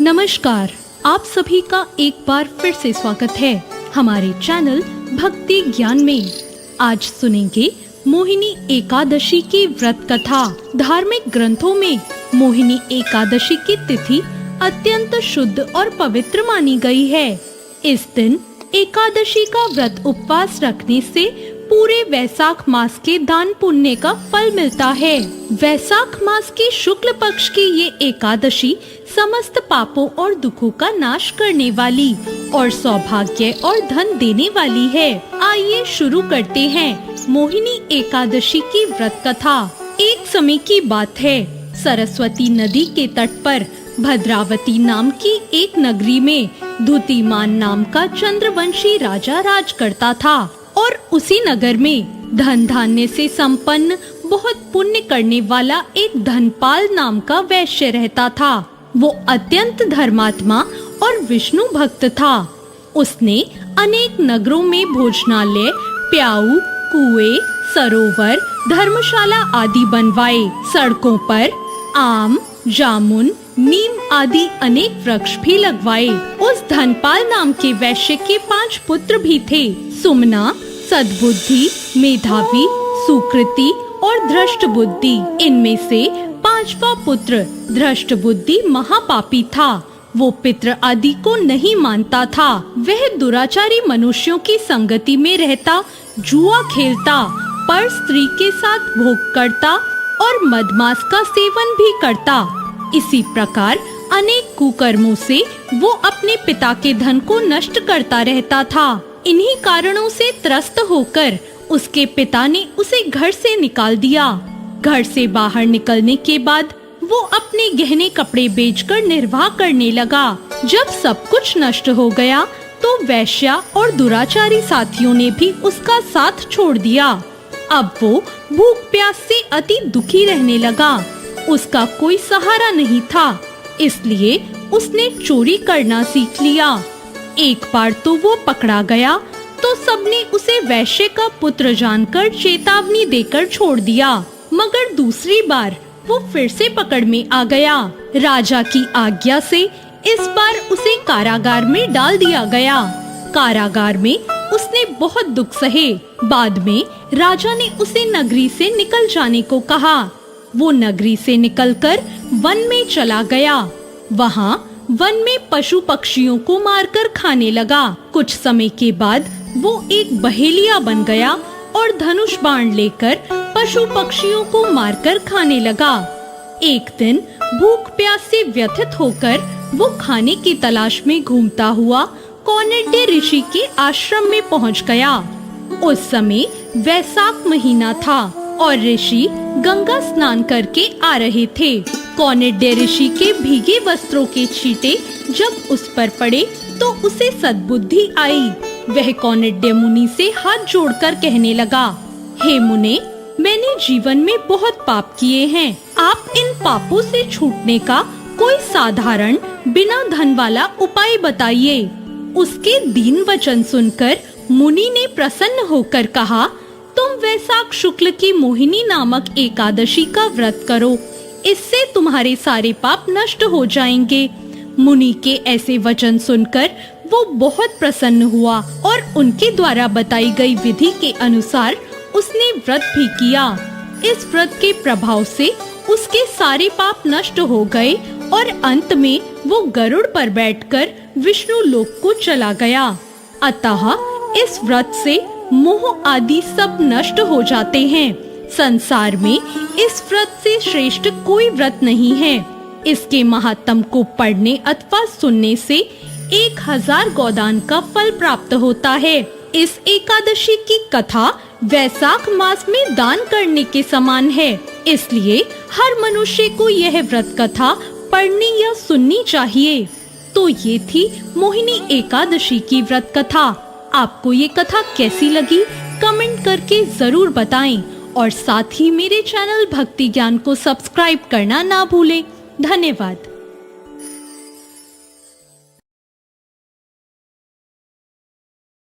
नमस्कार, आप सभी का एक बार फिर से स्वागत है हमारे चैनल भक्ति ज्ञान में। आज सुनेंगे मोहिनी एकादशी की व्रत कथा। धार्मिक ग्रंथों में मोहिनी एकादशी की तिथि अत्यंत शुद्ध और पवित्र मानी गई है। इस दिन एकादशी का व्रत उपवास रखने से पूरे वैशाख मास के दान पुण्य का फल मिलता है। वैशाख मास की शुक्ल पक्ष की ये एकादशी समस्त पापों और दुखों का नाश करने वाली और सौभाग्य और धन देने वाली है। आइए शुरू करते हैं मोहिनी एकादशी की व्रत कथा। एक समय की बात है, सरस्वती नदी के तट पर भद्रावती नाम की एक नगरी में धुतिमान नाम का चंद्रवंशी राजा राज करता था और उसी नगर में धन धान्य से संपन्न बहुत पुण्य करने वाला एक धनपाल नाम का वैश्य रहता था। वो अत्यंत धर्मात्मा और विष्णु भक्त था। उसने अनेक नगरों में भोजनालय, प्याऊ, कुएं, सरोवर, धर्मशाला आदि बनवाए। सड़कों पर आम, जामुन, नीम आदि अनेक वृक्ष भी लगवाए। उस धनपाल नाम के वैश्य के 5 पुत्र भी थे, सुमना, सद्बुद्धि, मेधावी, सुकृति और धृष्ट बुद्धि। इनमें से 5वां पुत्र धृष्ट बुद्धि महापापी था। वो पितृ आदि को नहीं मानता था। वह दुराचारी मनुष्यों की संगति में रहता, जुआ खेलता, पर स्त्री के साथ भोग करता और मदमास का सेवन भी करता। इसी प्रकार अनेक कुकर्मों से वो अपने पिता के धन को नष्ट करता रहता था। इन्हीं कारणों से त्रस्त होकर उसके पिता ने उसे घर से निकाल दिया। घर से बाहर निकलने के बाद वो अपने गहने कपड़े बेचकर निर्वाह करने लगा। जब सब कुछ नष्ट हो गया तो वैश्या और दुराचारी साथियों ने भी उसका साथ छोड़ दिया। अब वो भूख प्यास से अति दुखी रहने लगा। उसका कोई सहारा नहीं था, इसलिए उसने चोरी करना सीख लिया। एक बार तो वो पकड़ा गया तो सबने उसे वैश्य का पुत्र जानकर चेतावनी देकर छोड़ दिया, मगर दूसरी बार वो फिर से पकड़ में आ गया। राजा की आज्ञा से इस बार उसे कारागार में डाल दिया गया। कारागार में उसने बहुत दुख सहे। बाद में राजा ने उसे नगरी से निकल जाने को कहा। वो नगरी से निकलकर वन में चला गया। वहाँ वन में पशु पक्षियों को मारकर खाने लगा। कुछ समय के बाद वो एक बहेलिया बन गया और धनुष बाण लेकर पशु पक्षियों को मारकर खाने लगा। एक दिन भूख प्यास से व्यथित होकर वो खाने की तलाश में घूमता हुआ कौंडिन्य ऋषि के आश्रम में पहुंच गया। उस समय वैशाख महीना था और ऋषि गंगा स्नान करके आ रहे थे। कौंडिन्य ऋषि के भीगे वस्त्रों के छींटे जब उस पर पड़े तो उसे सद्बुद्धि आई। वह कौंडिन्य मुनि से हाथ जोड़कर कहने लगा, हे मुने, मैंने जीवन में बहुत पाप किए हैं। आप इन पापों से छूटने का कोई साधारण बिना धन वाला उपाय बताइए। उसके दीन वचन सुनकर मुनि ने प्रसन्न होकर कहा, तुम वैशाख शुक्ल की मोहिनी नामक एकादशी का व्रत करो, इससे तुम्हारे सारे पाप नष्ट हो जाएंगे। मुनि के ऐसे वचन सुनकर वो बहुत प्रसन्न हुआ और उनके द्वारा बताई गई विधि के अनुसार उसने व्रत भी किया। इस व्रत के प्रभाव से उसके सारे पाप नष्ट हो गए और अंत में वो गरुड़ पर बैठकर विष्णु लोक को चला गया। अतः इस व्रत से मोह आदि सब नष्ट हो जाते हैं। संसार में इस व्रत से श्रेष्ठ कोई व्रत नहीं है। इसके महात्म को पढ़ने अथवा सुनने से 1000 गोदान का फल प्राप्त होता है। इस एकादशी की कथा वैशाख मास में दान करने के समान है, इसलिए हर मनुष्य को यह व्रत कथा पढ़नी या सुननी चाहिए। तो ये थी मोहिनी एकादशी की व्रत कथा। आपको ये कथा कैसी लगी कमेंट करके जरूर बताएं और साथ ही मेरे चैनल भक्ति ज्ञान को सब्सक्राइब करना ना भूलें। धन्यवाद।